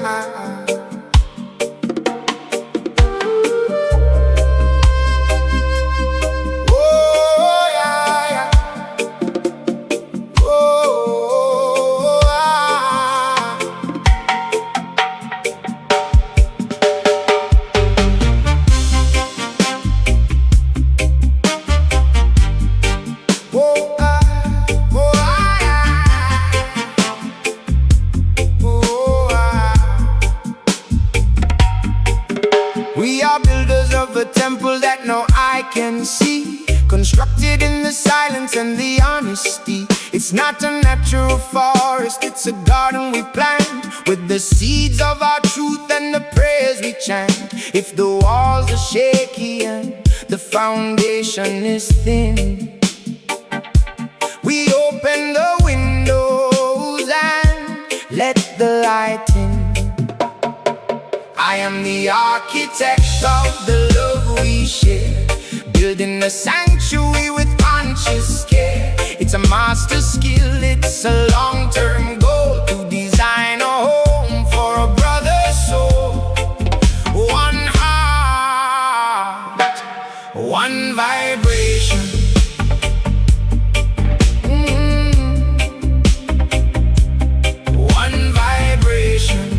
Oh, yeah, yeah. Oh, ah. Oh, ah. Oh, ah, yeah. Oh, ah. We are builders of a temple that no eye can see, constructed in the silence and the honesty. It's not a natural forest, it's a garden we plant, with the seeds of our truth and the prayers we chant. If the walls are shaky and the foundation is thin, we open the windows and let the light in. I am the architect of the love we share, building a sanctuary with conscious care. It's a master skill, it's a long-term goal, to design a home for a brother's soul. One heart, one vibration. One vibration.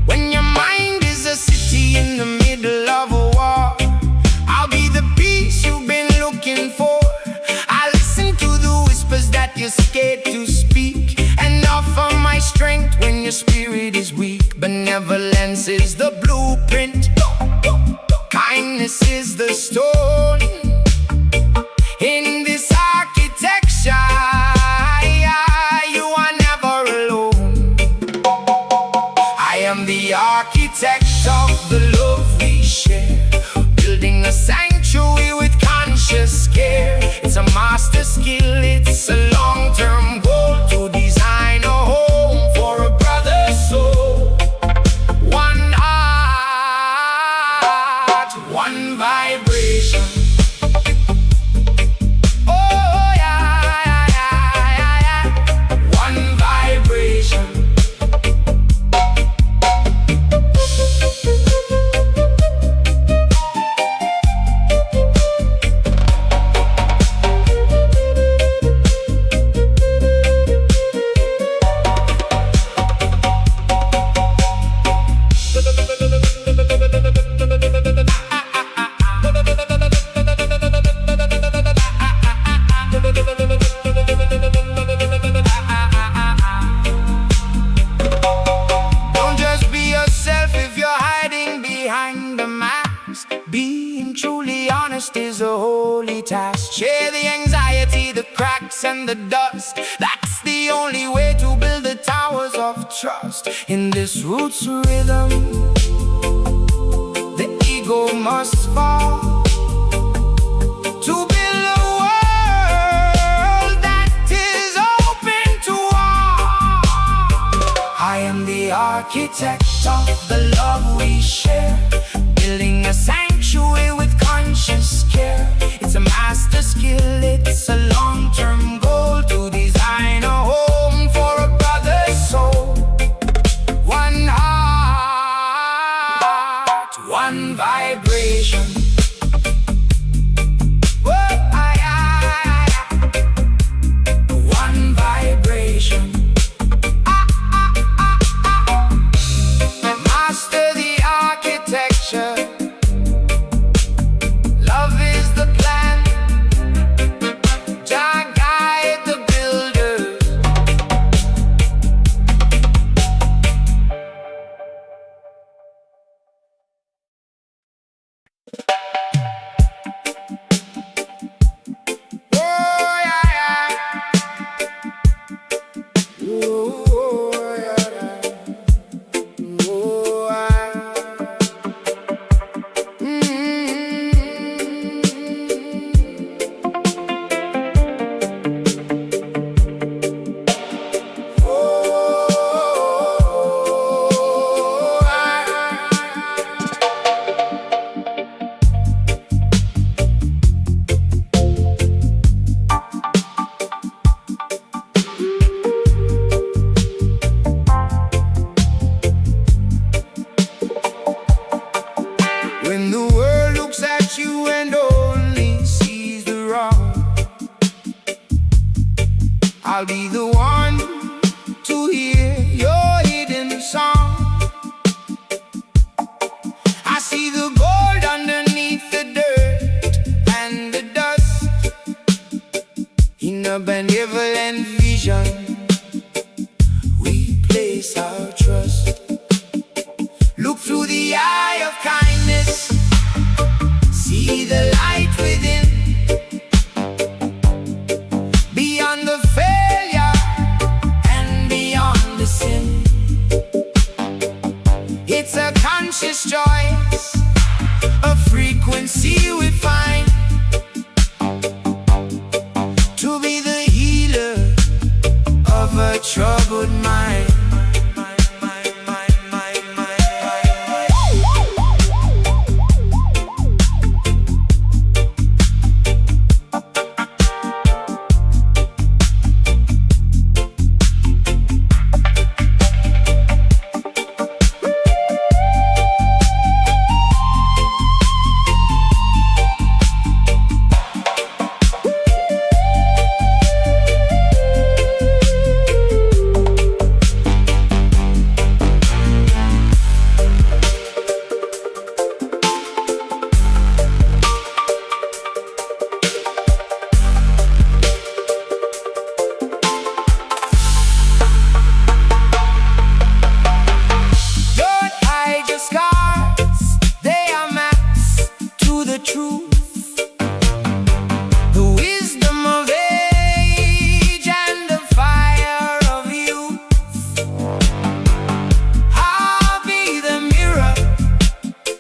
When your mind is a city in the middle of a war, I'll be the peace you've been looking for. I listen to the whispers that you're scared to speak, and offer my strength when your spirit is weak. Benevolence is the blueprint, kindness is the stone. In this architecture, you are never alone. I am the architect of the love we share, building a sanctuary with conscious care. It's a master skill, it's a long-term goal, to design a home for a brother's soul. One heart, one vibration. Oh, yeah, yeah, yeah, yeah. One vibration. Don't just be yourself if you're hiding behind the mask. Being truly honest is a holy task. Share the anxiety, the cracks and the dust. That's the only way to build the towers of trust. In this roots rhythm, the ego must fall, to build a world that is open to all. I am the architect of the love we share, building a sanctuary with conscious care. It's a master skill, it's a long-term goal, to design a home for a brother's soul. One heart, one vibration. One vibration. Master the architecture. Love is the plan. Jah guide Look through the eye of kindness, see the light within. Beyond the failure and beyond the sin, it's a conscious choice, a frequency we find, to be the healer of a troubled mind.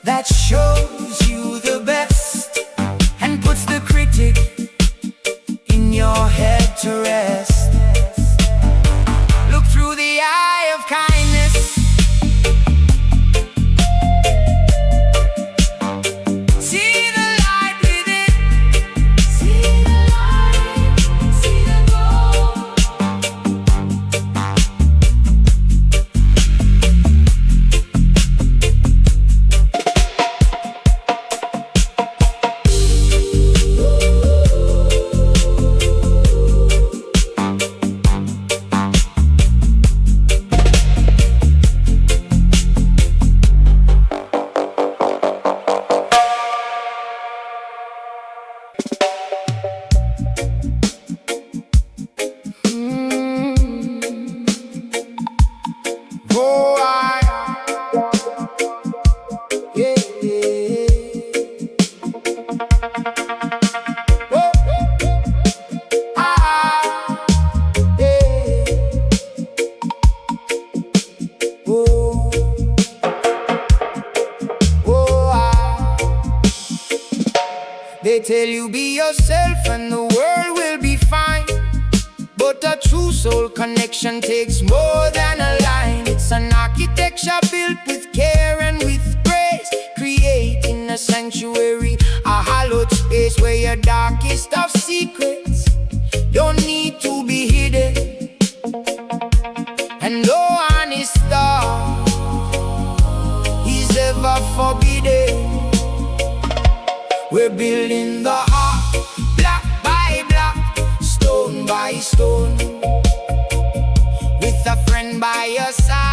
That shows you the best and puts the critic in your head to rest. Look through the eye of kindness, see the light within. See the light, see the They tell you be yourself and the world will be fine, but a true soul connection takes more than a line. It's an architecture built with care and with grace, creating a sanctuary, a hallowed space where your darkest of secrets don't need to be hidden, and no honest thought is ever forbidden. We're building the heart, block by block, stone by stone, with a friend by your side.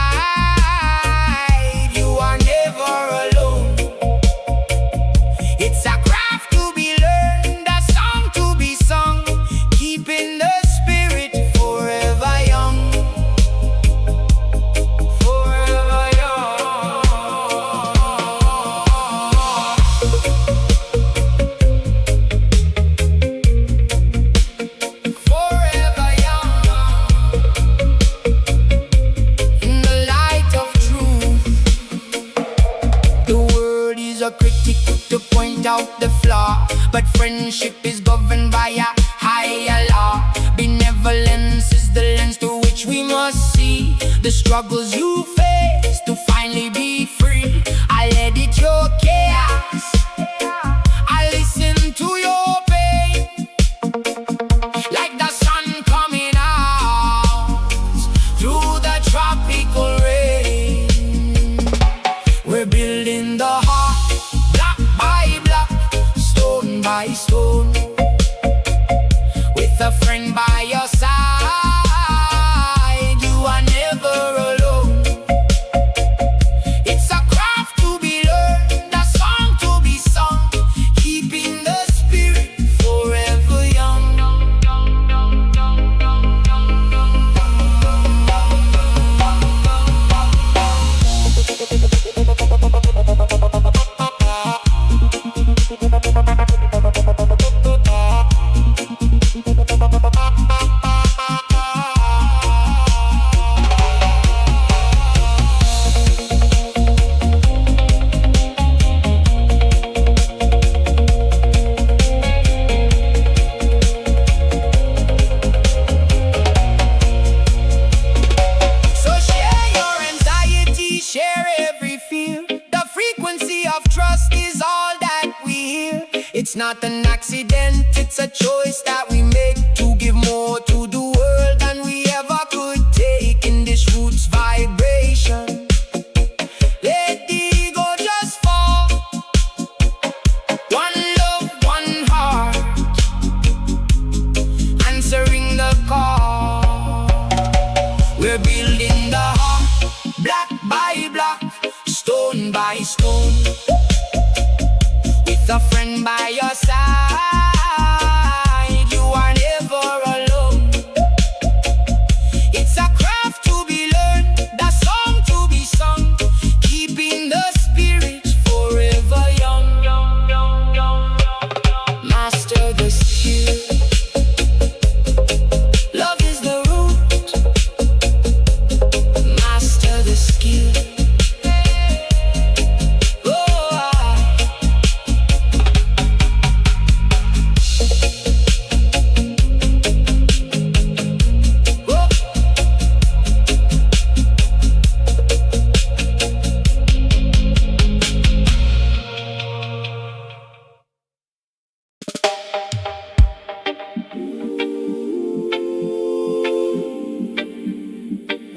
You are never alone. It's a craft to be learned, a song to be sung, keeping the spirit forever young. Forever young. Forever young. In the light of truth, the world is a critic to point out the flaw, but friendship is governed by a higher law. Benevolence is the lens through which we must see the struggles you face to finally be free. I'll edit your chaos, I listen to your pain, like the sun coming out through the tropical rain. We're building the heart, block by block, stone by stone, with a friend by your side. You are never alone. not an accident, it's a choice that we make to give more to the world than we ever could take. In this roots vibration, let the ego just fall. One love, one heart, answering the call. We're building the heart, block by block, stone by stone, with a friend by your side. You are never alone. It's a craft to be learned, a song to be sung, keeping the spirit forever young. Master the skill, love is the root. Master the skill.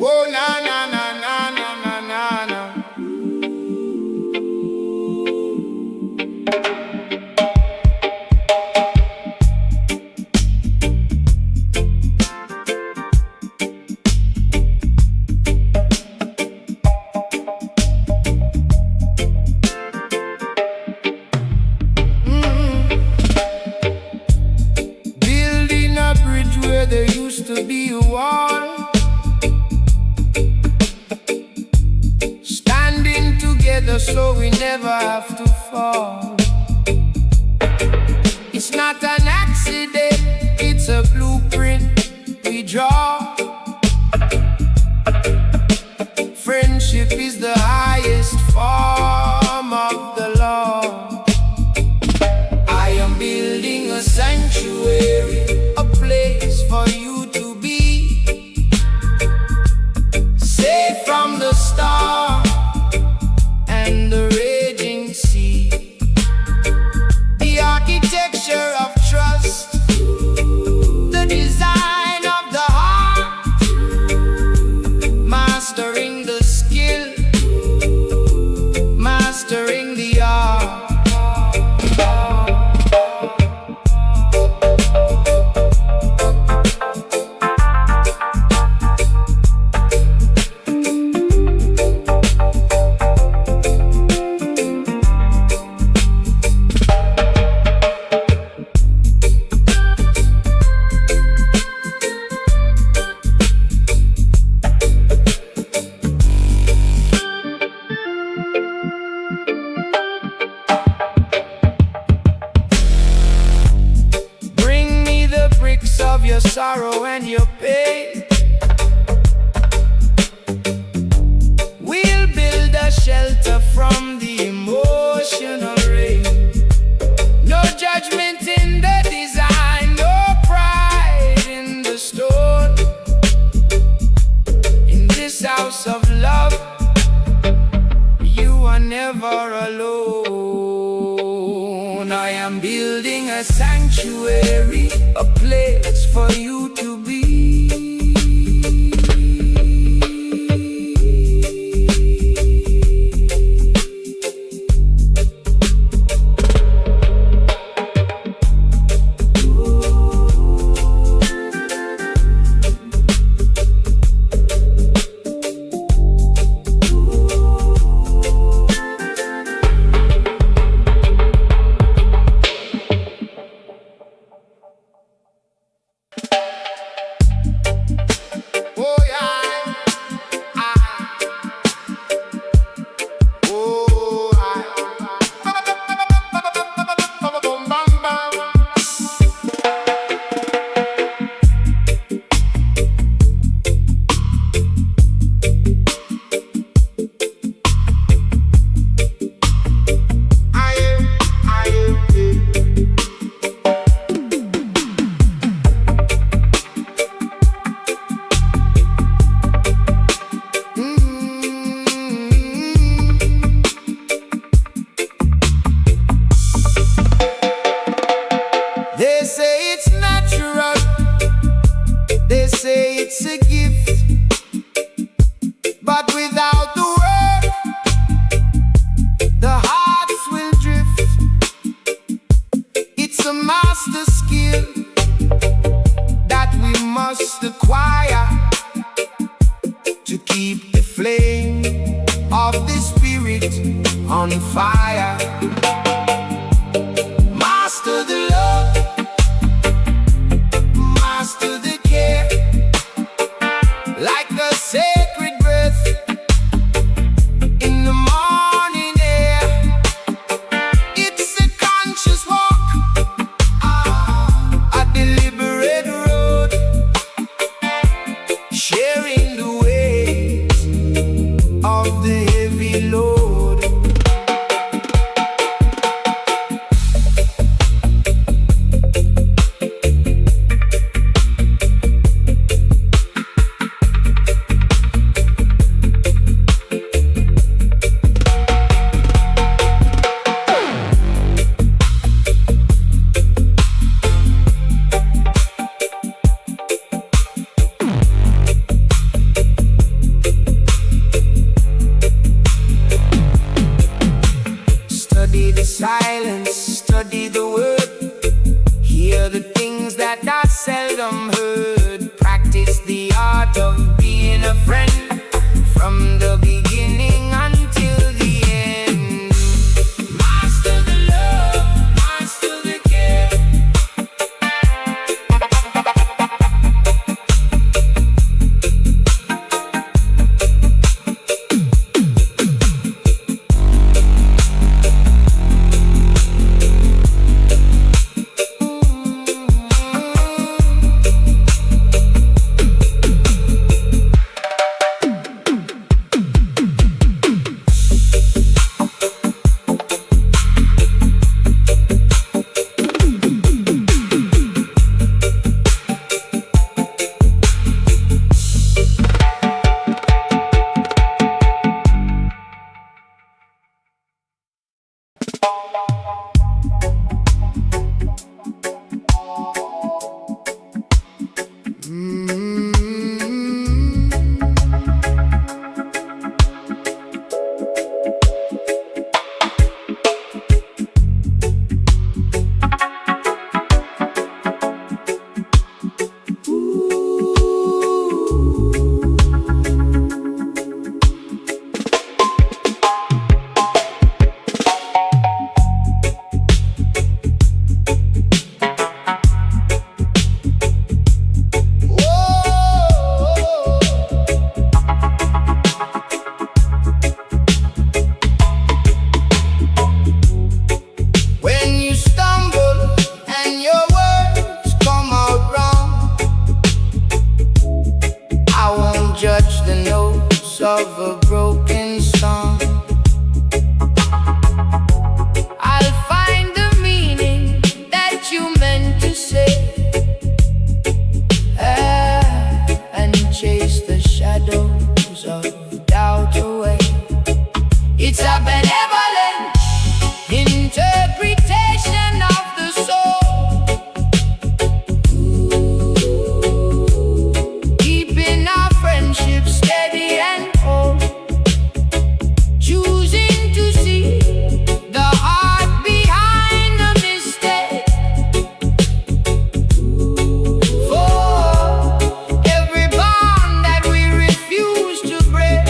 Whoa, na na na na na na na. Building a bridge where there used to be a wall, standing together so we never have to fall. It's not an accident, it's a blueprint we draw. Friendship is the highest form of the law. I am building a sanctuary, a place for you to be, safe from the storm and the raging sea. The architecture of trust, the design of the heart, mastering the skill, mastering the art. Bring me the bricks of your sorrow and your pain. We'll build a shelter from the emotional rain. No judgment in the design, no pride in the stone. In this house of love, you are never alone. I am building a sanctuary, a place for you to be. of the spirit on fire. Master the love, master the care, like a sacred breath in the morning air. It's a conscious walk, a deliberate road, sharing the weight of the heavy load. Study the silence, study the word, hear the things that are seldom heard. Practice the art of being a friend from the beginning until the end. Master the love, master the care. Of a broken song, I'll find the meaning that you meant to say, and chase the shadows of doubt away. It's a benevolent interpretation of the soul, keeping our friendship steady and choosing to see the heart behind the mistake. For every bond that we refuse to break,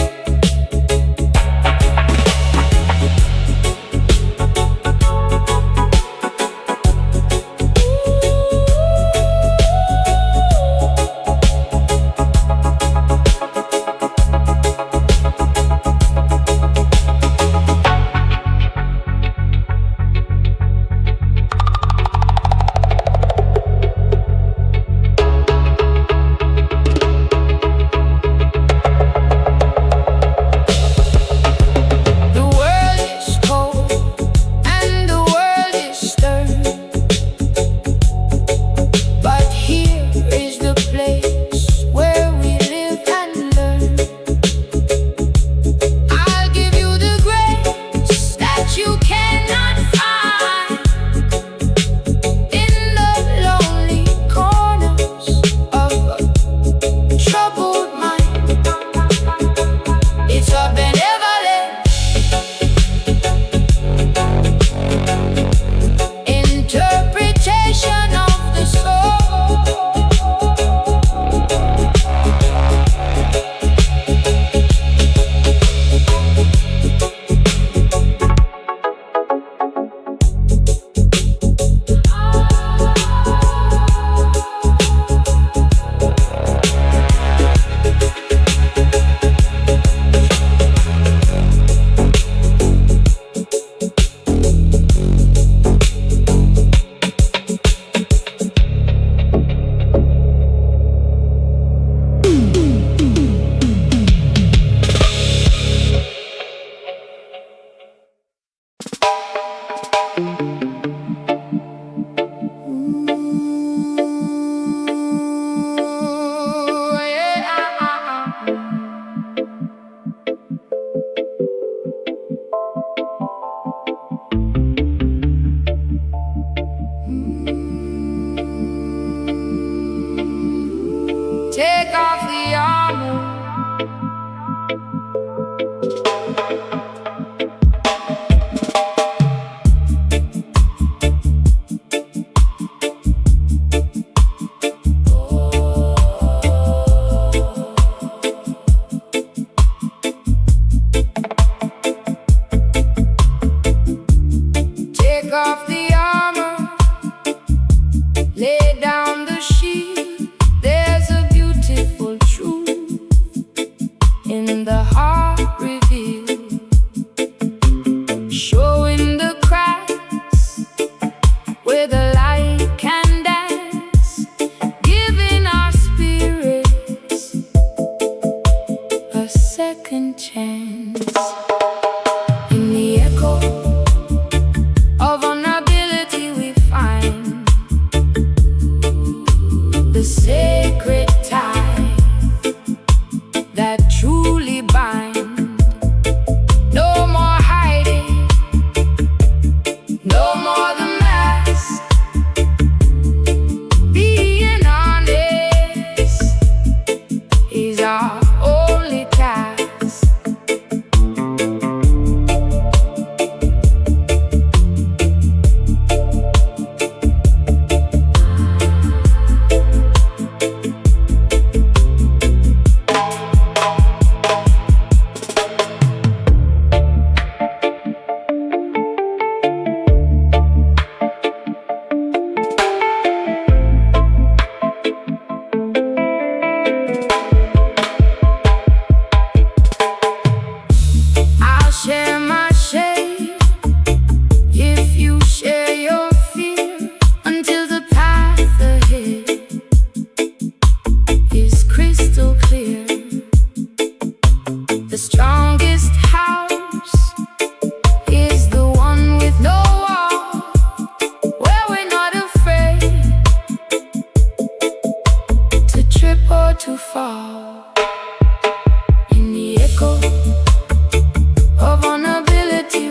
share my shade if you share your fear, until the path ahead is crystal clear. The strongest house is the one with no wall, where we're not afraid to trip or to fall. In the echo of vulnerability,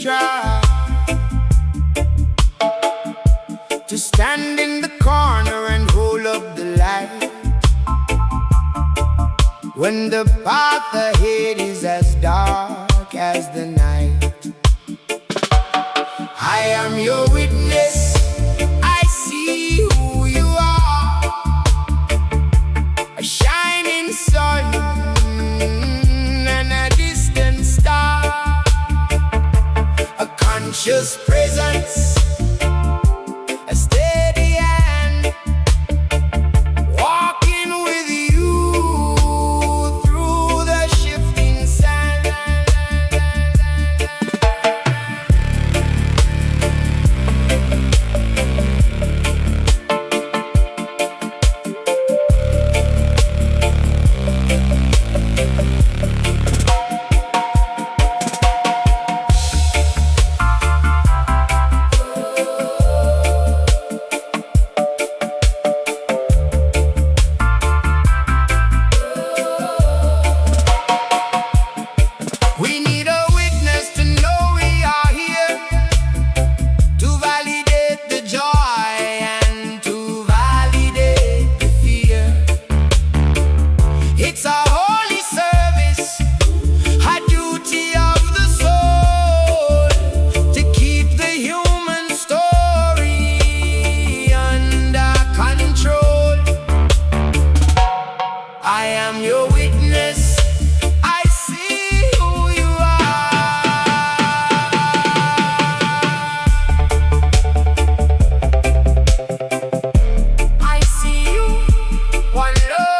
try to stand in the corner and hold up the light when the path ahead is as dark as the night. I am your witness, I see who you are, a shining sun and a distant star, a conscious presence, a steady hand, walking with you through the shifting sand. We need a witness to know we are here, to validate the joy and to validate the fear. It's a holy service, a duty of the soul, to keep the human story under control. I am your witness, I see who you are. I see you, one love.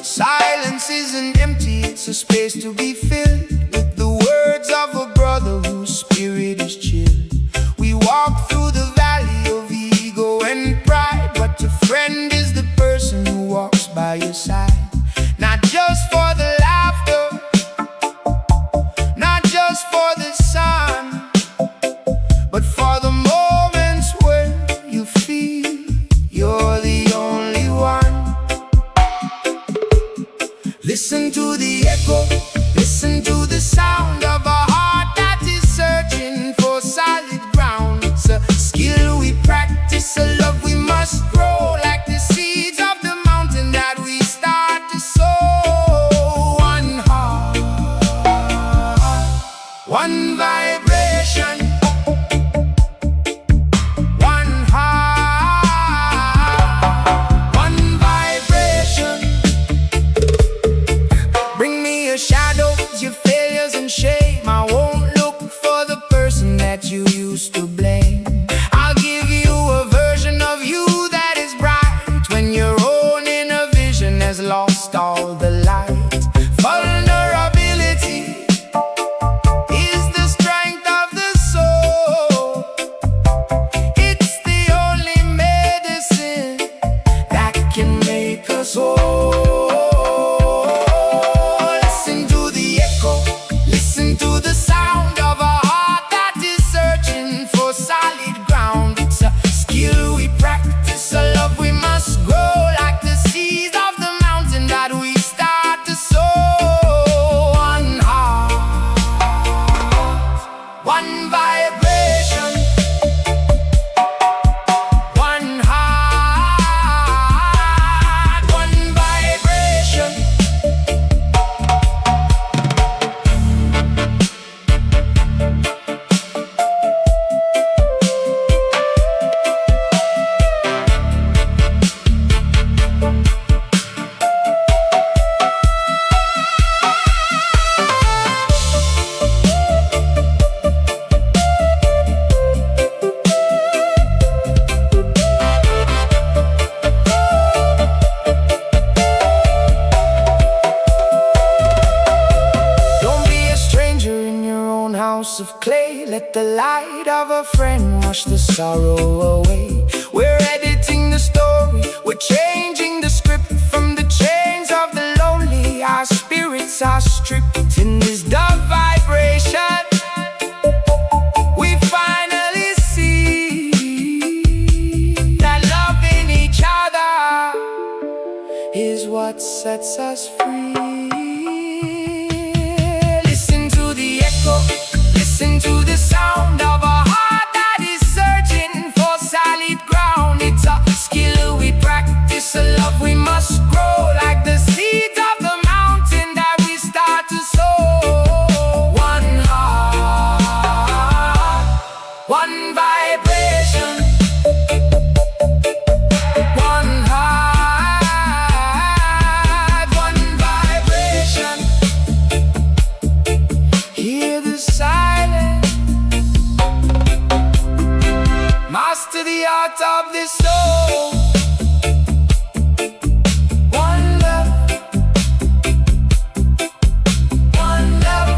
Silence isn't empty, it's a space to be filled with the words of a brother whose spirit is chilled. We walk through the valley of ego and pride, but a friend is the person who walks by your side. Not just for the laughter, not just for the sun, but for the moments when you feel you're the only one. Listen to the echo, listen to the sound of a heart that is searching for solid ground. It's a skill we practice, a love we must grow, like the seeds of the mountain that we start to sow. One heart, one vibration, one heart, one vibration. Bring me your shadows, your failures and shame. I won't look for the person that you used to blame. I'll give you a version of you that is bright when your own inner vision has lost all the light. Vulnerability is the strength house of clay. Let the light of a friend wash the sorrow away. We're editing the story, we're changing the script. From the chains of the lonely, our spirits are stripped. In this dub vibration, we finally see that loving each other is what sets us free. Listen to the echo, listen to the sound of a heart that is searching for solid ground. It's a skill we practice, a love we must grow, like the seeds of the mountain that we start to sow. One heart, one vibration. One heart, one vibration. Hear the silence, master the art of this soul. One love, one love.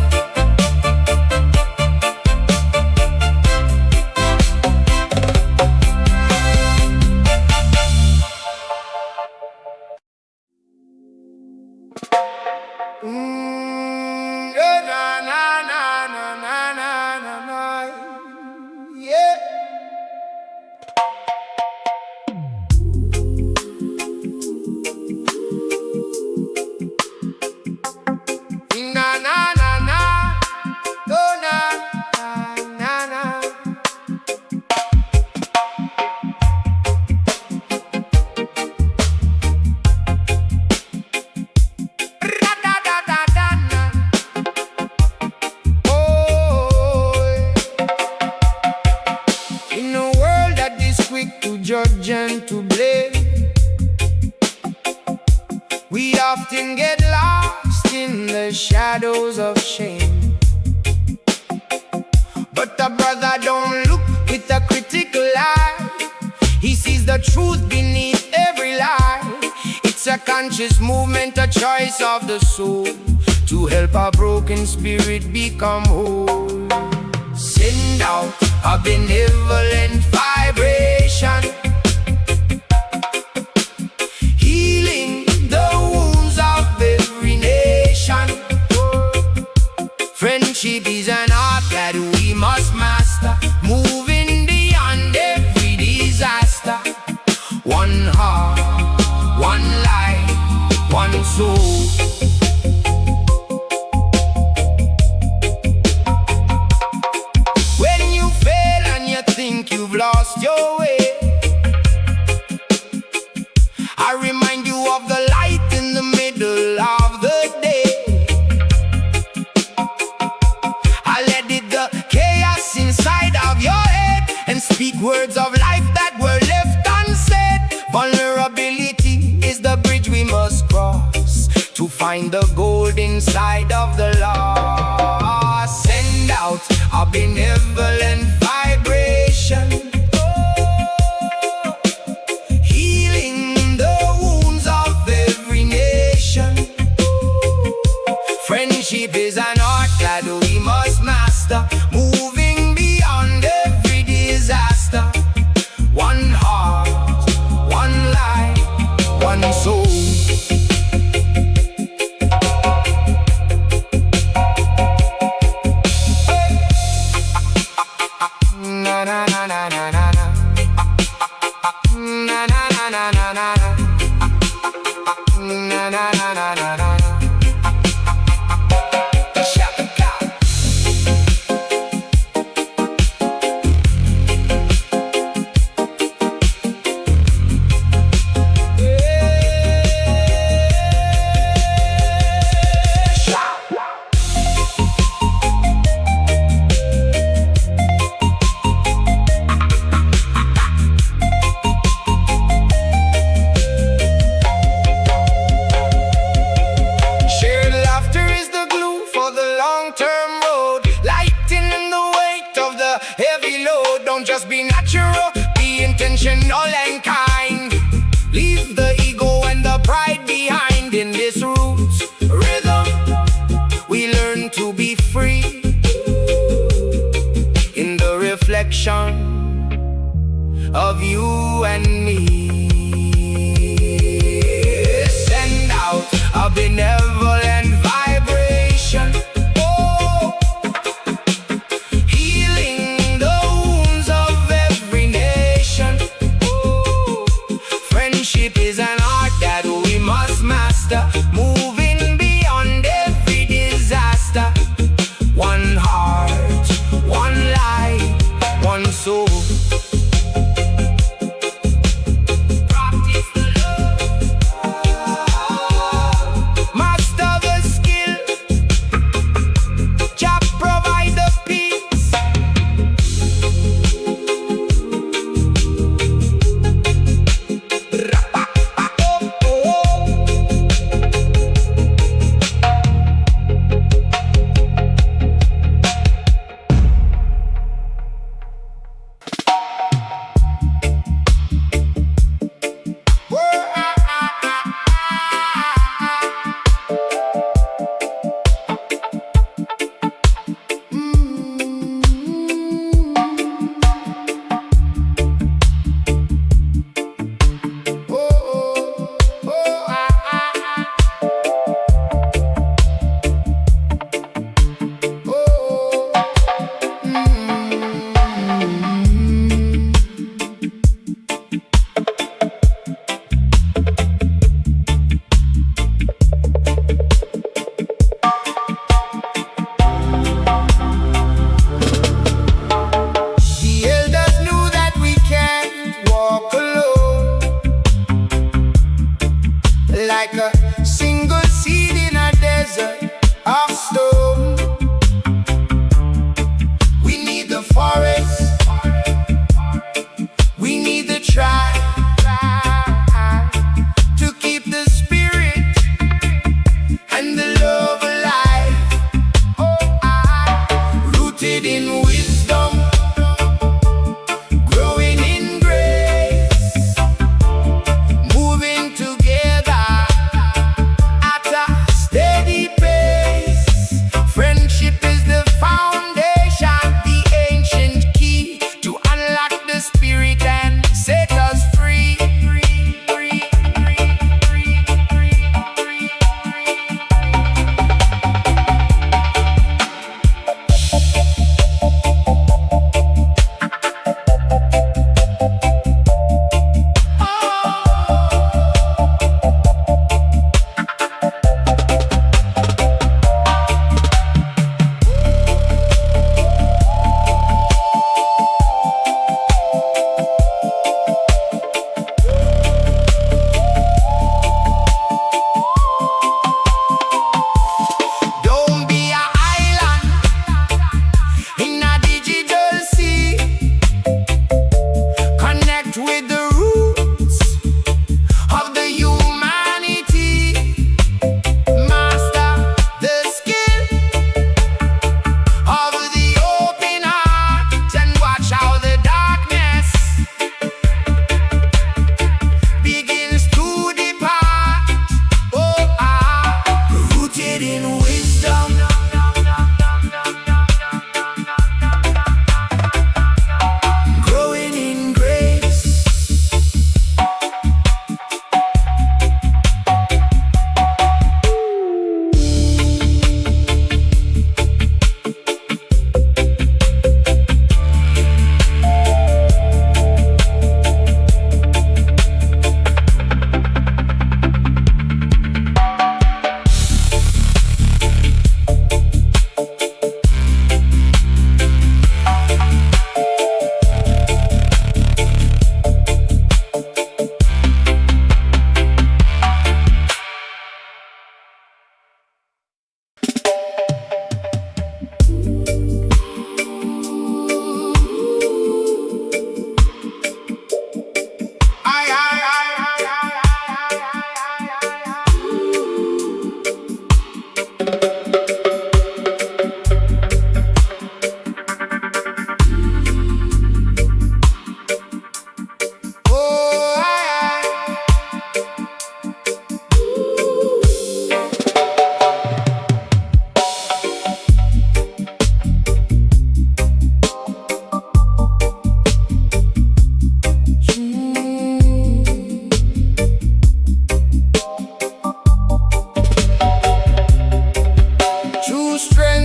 Na na na na na na na na. Yeah. Na na na na, oh na na na. Ra da da da da na. Oh, in a world that is quick to judge and to blame, we often get lost in the shadows of shame. But the brother don't look with a critical eye. He sees the truth beneath every lie. It's a conscious movement, a choice of the soul, to help a broken spirit become whole. Send out a benevolent vibration, healing the wounds of every nation. Friendship is an art that we must master, moving beyond every disaster. One heart, one life, one soul. When you fail and you think you've lost your way, I remind you of the light in the middle of the day. I let it the chaos inside of your head and speak words of life that were left unsaid. Vulnerability is the bridge we must cross to find the gold inside of the lost. Send out a benevolent vibration, healing the wounds of every nation. Friendship is an art that we must master, moving beyond every disaster. One heart, one life, one soul. Na na na na na na na. Na na na na na na na. Na na na na na na. Don't just be natural, be intentional and kind. Leave the ego and the pride behind. In this roots rhythm, we learn to be free. of you and me. Send out a benevolent vibration, oh, healing the wounds of every nation. Oh, friendship is an art that we must master, moving beyond every disaster. One heart, one light, one soul. Practice the love. Master the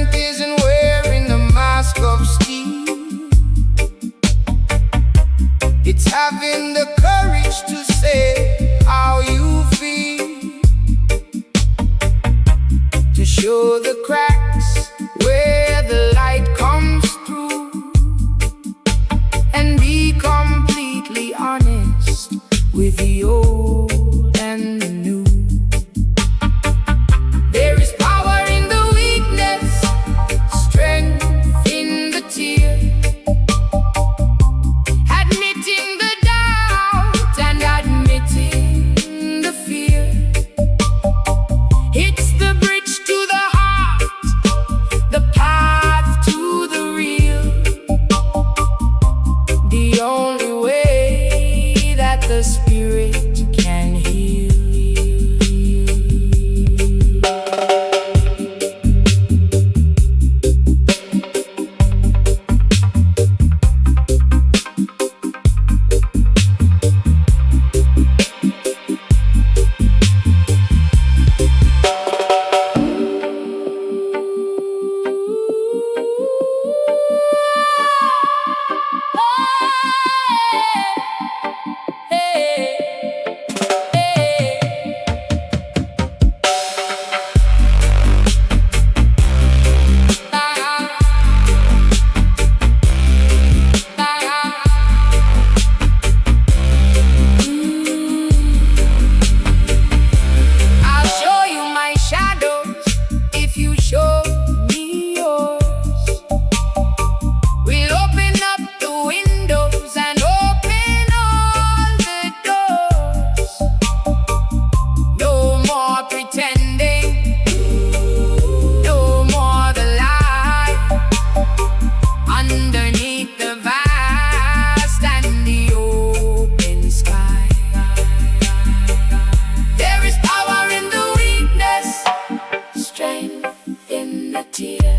strength isn't wearing a mask of steel. It's having the courage to say how you feel, to show the cracks where the light comes through, and be completely honest with the old and the new. There is power in the weakness, strength in the tear, admitting the doubt and admitting the fear. It's the bridge to the heart, the path to the real, the only way that the spirit can heal. I'll show you my shadows if you show me yours. We'll open up the windows and open all the doors. No more pretending, no more the lie. Underneath the vast and the open sky, there is power in the weakness, strength in the tear.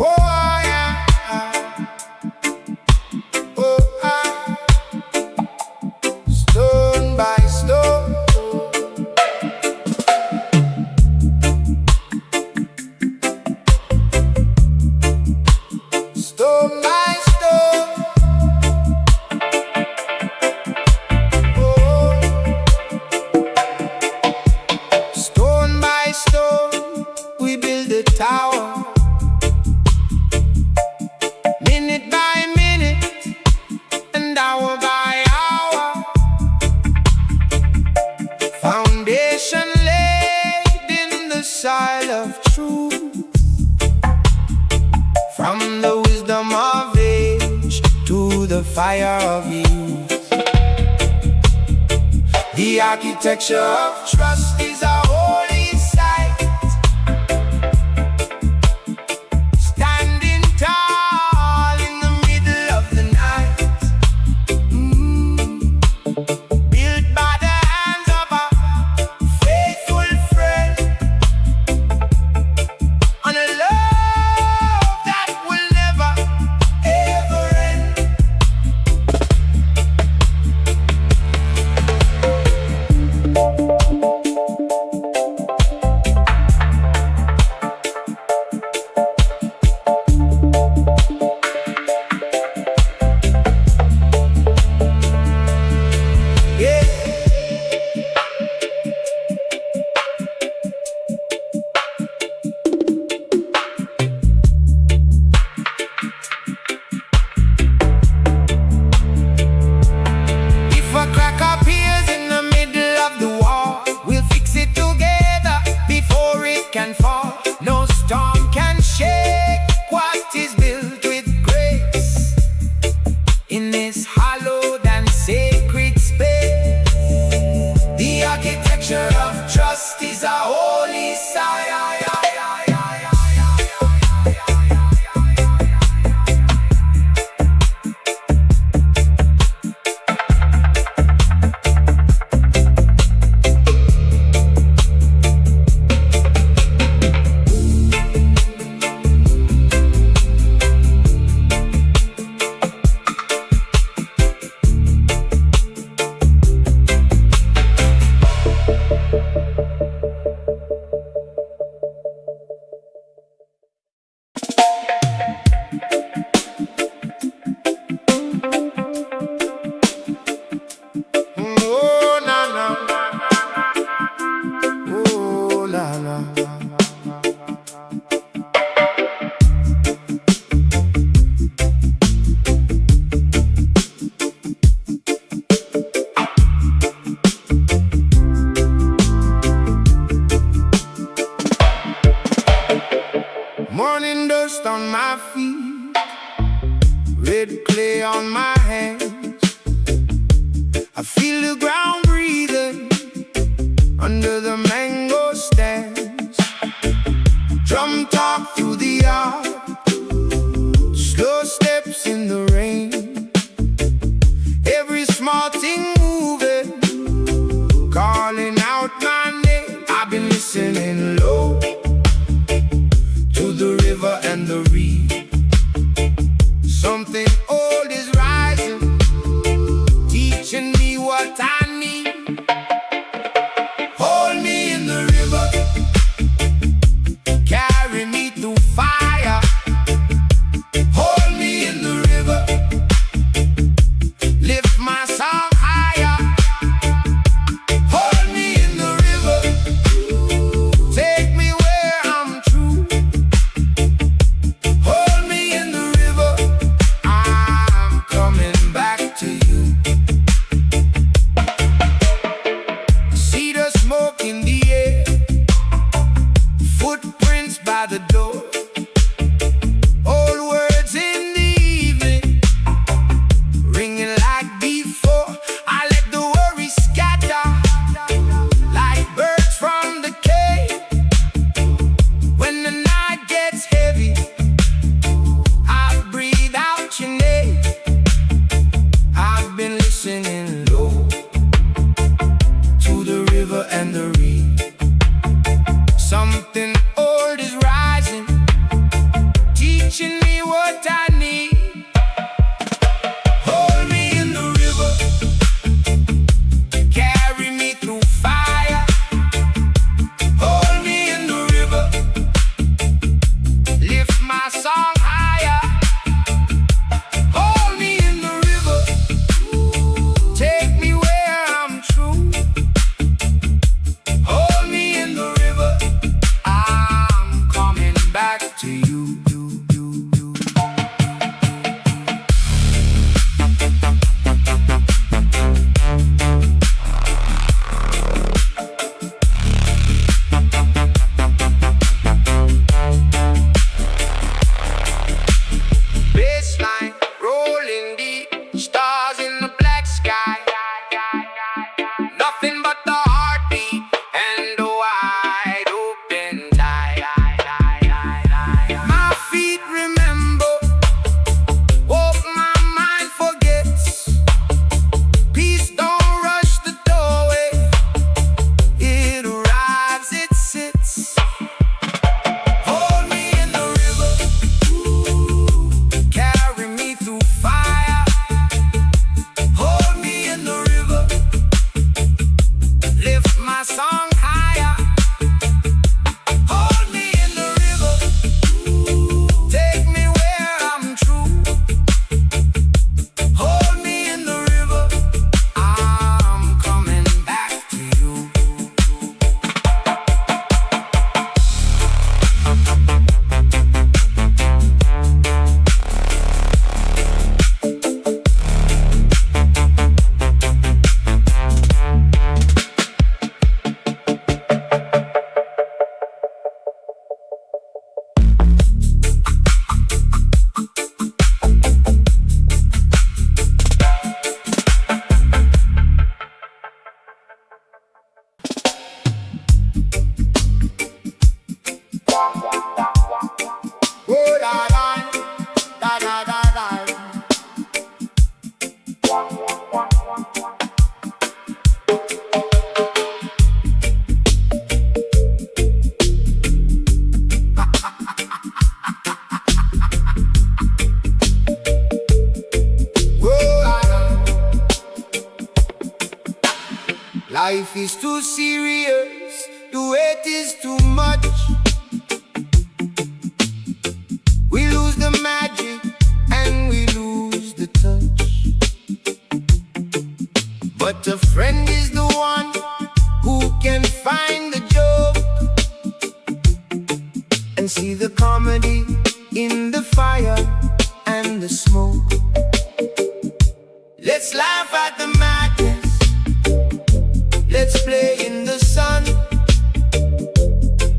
Oh, yeah. Oh, stone by stone, stone by stone. Oh, stone by stone, we build a tower. Minute by minute and hour by hour, foundation laid in the soil of truth. From the wisdom of age to the fire of youth, the architecture of trust is a holy sight. Standing tall in the middle of the night, built by the hands of a faithful friend, on a love that will never ever end. red clay on my hands. I feel the ground breathing under the mango stands. Drum talk through the yard, slow steps in the rain. Every small thing moving, calling out my name. I've been listening low to the river and the reed. Something old is rising, teaching me what I need. Hold me in the river, carry me through fire. Hold me in the river, lift my song higher. Hold me in the river, take me where I'm true. Hold me in the river, I'm coming back to you. See the smoke in the air, footprints by the door. Old words in the evening, ringing like before. I let the worry scatter like birds from the cave. When the night gets heavy, I breathe out your name. I've been listening low to the river and the reed. Something old is rising, teaching me what I need. Hold me in the river, carry me through fire. Hold me in the river, lift my song higher. Hold me in the river, take me where I'm true. Hold me in the river, I'm coming back to you. Baseline rolling deep, stars in the black sky. Nothing but the heartbeat and the wide open eye. My feet remember, hope my mind forgets. Peace don't rush the doorway, it arrives, it sits. Hold me in the river, carry me through fire. Hold me in the river, lift my song higher. Hold me in the river, take me where I'm true. Hold me in the river, I'm coming back to you. Oh, da, da, da, da, da, da. Life is too serious, the weight is too much. We lose the magic and we lose the touch. But a friend is the one who can find the joke and see the comedy in the fire and the smoke. Let's laugh at the madness, let's play in the sun.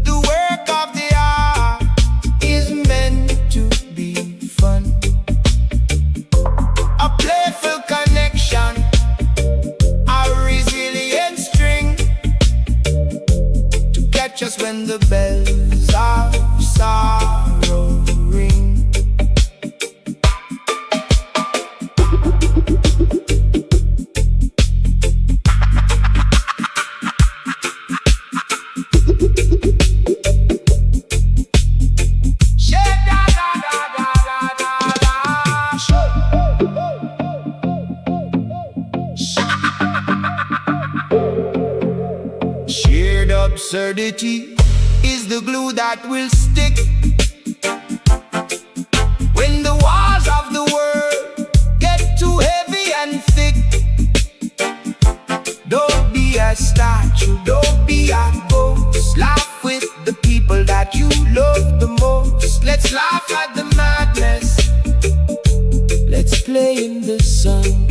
The work of the art is meant to be fun. the bells of sorrow ring. Shared absurdity is the glue that will stick when the walls of the world get too heavy and thick. Don't be a statue, don't be a ghost. Laugh with the people that you love the most. Let's laugh at the madness, let's play in the sun.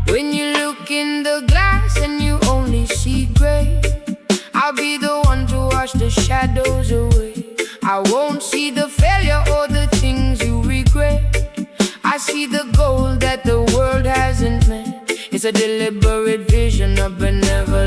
When you look in the glass and you only see gray, I'll be the one to wash the shadows away. I won't see the failure or the things you regret. I see the goal that the world hasn't met. It's a deliberate vision of benevolence.